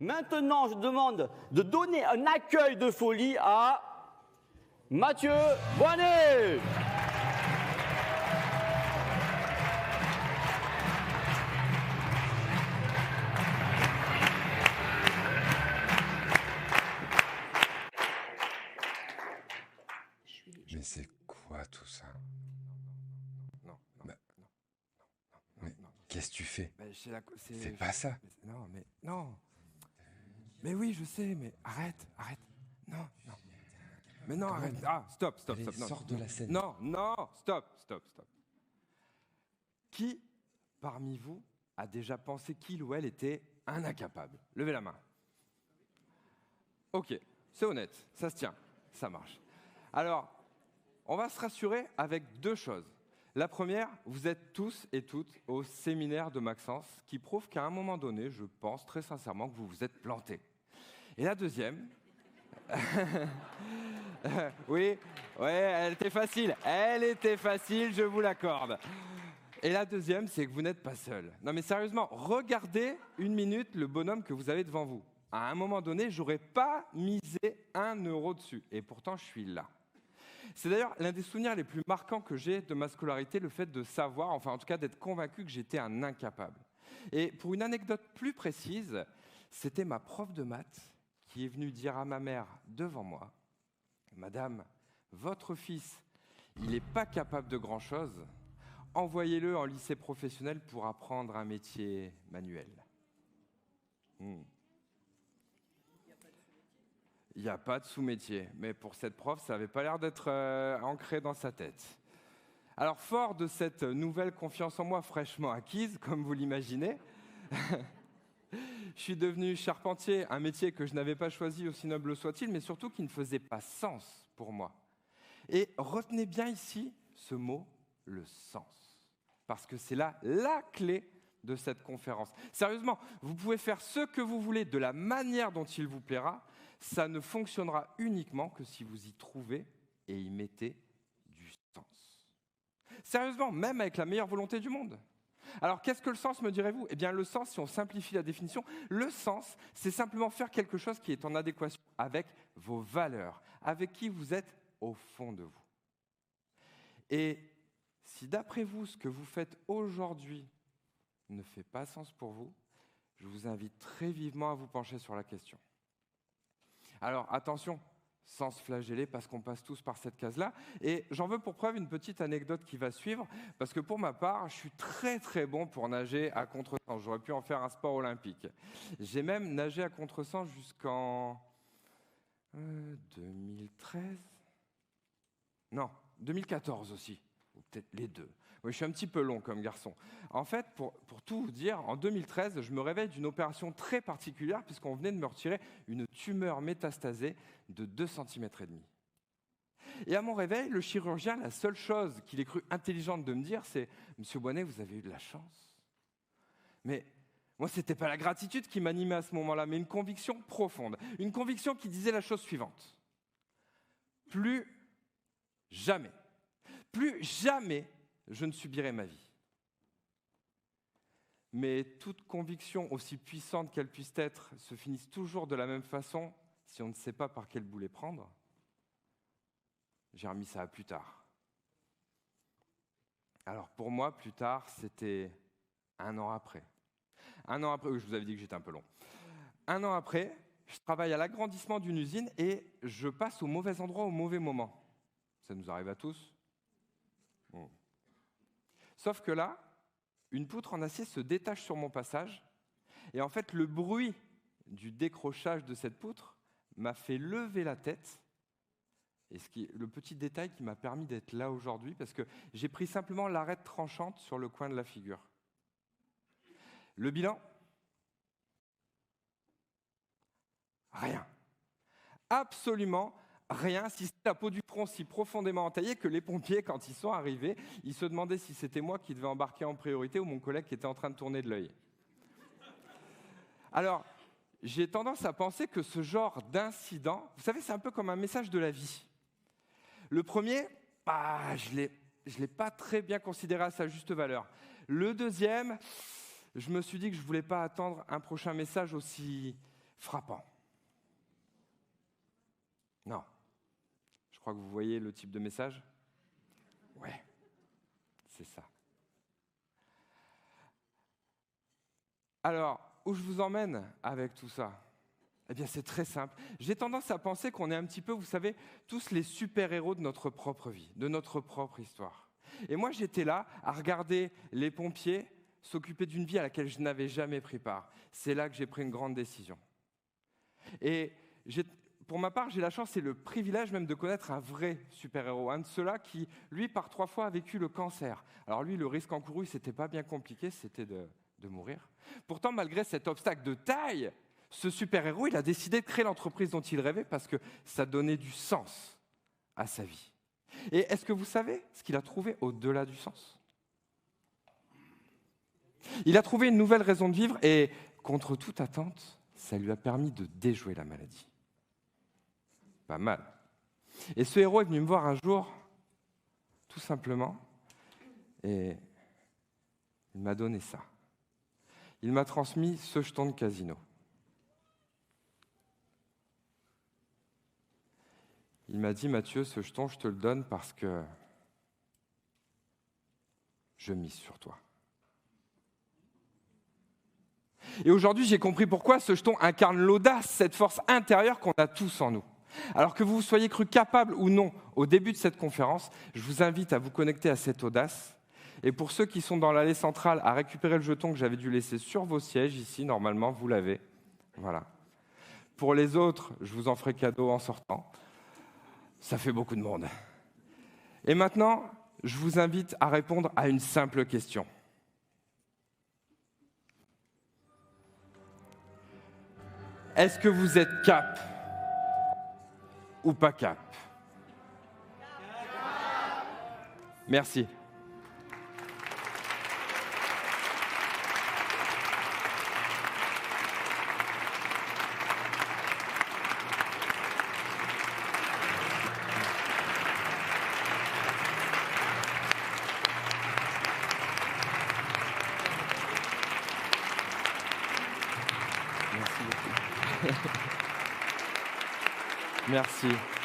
Maintenant, je demande de donner un accueil de folie à Mathieu Boinet. Mais c'est quoi tout ça? Non. Mais qu'est-ce que tu fais? Fais je- pas ça. Non. Mais oui, je sais, mais arrête. Non. Mais non, arrête. Ah, stop. Allez, Non, sors de la scène. Non, stop. Qui, parmi vous, a déjà pensé qu'il ou elle était un incapable? Levez la main. Ok, c'est honnête, ça se tient, ça marche. Alors, on va se rassurer avec deux choses. La première, vous êtes tous et toutes au séminaire de Maxence, qui prouve qu'à un moment donné, je pense très sincèrement que vous vous êtes plantés. Et la deuxième... oui, elle était facile, je vous l'accorde. Et la deuxième, c'est que vous n'êtes pas seul. Non mais sérieusement, regardez une minute le bonhomme que vous avez devant vous. À un moment donné, j'aurais pas misé 1 euro dessus. Et pourtant, je suis là. C'est d'ailleurs l'un des souvenirs les plus marquants que j'ai de ma scolarité, le fait de savoir, enfin en tout cas d'être convaincu que j'étais un incapable. Et pour une anecdote plus précise, c'était ma prof de maths qui est venue dire à ma mère devant moi, « Madame, votre fils, il n'est pas capable de grand-chose. Envoyez-le en lycée professionnel pour apprendre un métier manuel. » Il n'y a pas de sous-métier, mais pour cette prof, ça n'avait pas l'air d'être ancré dans sa tête. Alors, fort de cette nouvelle confiance en moi fraîchement acquise, comme vous l'imaginez, je suis devenu charpentier, un métier que je n'avais pas choisi, aussi noble soit-il, mais surtout qui ne faisait pas sens pour moi. Et retenez bien ici ce mot, le sens, parce que c'est là la clé de cette conférence. Sérieusement, vous pouvez faire ce que vous voulez de la manière dont il vous plaira, ça ne fonctionnera uniquement que si vous y trouvez et y mettez du sens. Sérieusement, même avec la meilleure volonté du monde. Alors, qu'est-ce que le sens, me direz-vous? Eh bien, le sens, si on simplifie la définition, le sens, c'est simplement faire quelque chose qui est en adéquation avec vos valeurs, avec qui vous êtes au fond de vous. Et si d'après vous, ce que vous faites aujourd'hui ne fait pas sens pour vous, je vous invite très vivement à vous pencher sur la question. Alors, attention, sans se flageller, parce qu'on passe tous par cette case-là. Et j'en veux pour preuve une petite anecdote qui va suivre, parce que pour ma part, je suis très très bon pour nager à contresens. J'aurais pu en faire un sport olympique. J'ai même nagé à contresens jusqu'en 2013. Non, 2014 aussi, ou peut-être les deux. Oui, je suis un petit peu long comme garçon. En fait, pour tout vous dire, en 2013, je me réveille d'une opération très particulière puisqu'on venait de me retirer une tumeur métastasée de 2,5 cm. Et à mon réveil, le chirurgien, la seule chose qu'il ait cru intelligente de me dire, c'est « Monsieur Boinet, vous avez eu de la chance ». Mais moi, ce n'était pas la gratitude qui m'animait à ce moment-là, mais une conviction profonde. Une conviction qui disait la chose suivante. Plus jamais je ne subirai ma vie. Mais toute conviction, aussi puissante qu'elle puisse être, se finit toujours de la même façon si on ne sait pas par quel bout les prendre. J'ai remis ça à plus tard. Alors pour moi, plus tard, c'était 1 an après. 1 an après, oui, je vous avais dit que j'étais un peu long. 1 an après, je travaille à l'agrandissement d'une usine et je passe au mauvais endroit au mauvais moment. Ça nous arrive à tous. Sauf que là, une poutre en acier se détache sur mon passage et en fait, le bruit du décrochage de cette poutre m'a fait lever la tête. Et le petit détail qui m'a permis d'être là aujourd'hui, parce que j'ai pris simplement l'arête tranchante sur le coin de la figure. Le bilan? Rien. Absolument rien, si c'est la peau du front si profondément entaillée que les pompiers, quand ils sont arrivés, ils se demandaient si c'était moi qui devais embarquer en priorité ou mon collègue qui était en train de tourner de l'œil. Alors, j'ai tendance à penser que ce genre d'incident, vous savez, c'est un peu comme un message de la vie. Le premier, je l'ai pas très bien considéré à sa juste valeur. Le deuxième, je me suis dit que je ne voulais pas attendre un prochain message aussi frappant. Non. Je crois que vous voyez le type de message? Ouais, c'est ça. Alors, où je vous emmène avec tout ça? Eh bien, c'est très simple. J'ai tendance à penser qu'on est un petit peu, vous savez, tous les super-héros de notre propre vie, de notre propre histoire. Et moi, j'étais là à regarder les pompiers s'occuper d'une vie à laquelle je n'avais jamais pris part. C'est là que j'ai pris une grande décision. Et pour ma part, j'ai la chance et le privilège même de connaître un vrai super-héros, un de ceux-là qui, lui, par 3 fois, a vécu le cancer. Alors lui, le risque encouru, c'était pas bien compliqué, c'était de mourir. Pourtant, malgré cet obstacle de taille, ce super-héros, il a décidé de créer l'entreprise dont il rêvait parce que ça donnait du sens à sa vie. Et est-ce que vous savez ce qu'il a trouvé au-delà du sens? Il a trouvé une nouvelle raison de vivre et, contre toute attente, ça lui a permis de déjouer la maladie. Pas mal. Et ce héros est venu me voir un jour, tout simplement, et il m'a donné ça. Il m'a transmis ce jeton de casino. Il m'a dit, Mathieu, ce jeton, je te le donne parce que je mise sur toi. Et aujourd'hui, j'ai compris pourquoi ce jeton incarne l'audace, cette force intérieure qu'on a tous en nous. Alors que vous vous soyez cru capable ou non au début de cette conférence, je vous invite à vous connecter à cette audace. Et pour ceux qui sont dans l'allée centrale, à récupérer le jeton que j'avais dû laisser sur vos sièges, ici, normalement, vous l'avez. Voilà. Pour les autres, je vous en ferai cadeau en sortant. Ça fait beaucoup de monde. Et maintenant, je vous invite à répondre à une simple question. Est-ce que vous êtes cap ou pas cap? Merci. Merci beaucoup. Merci.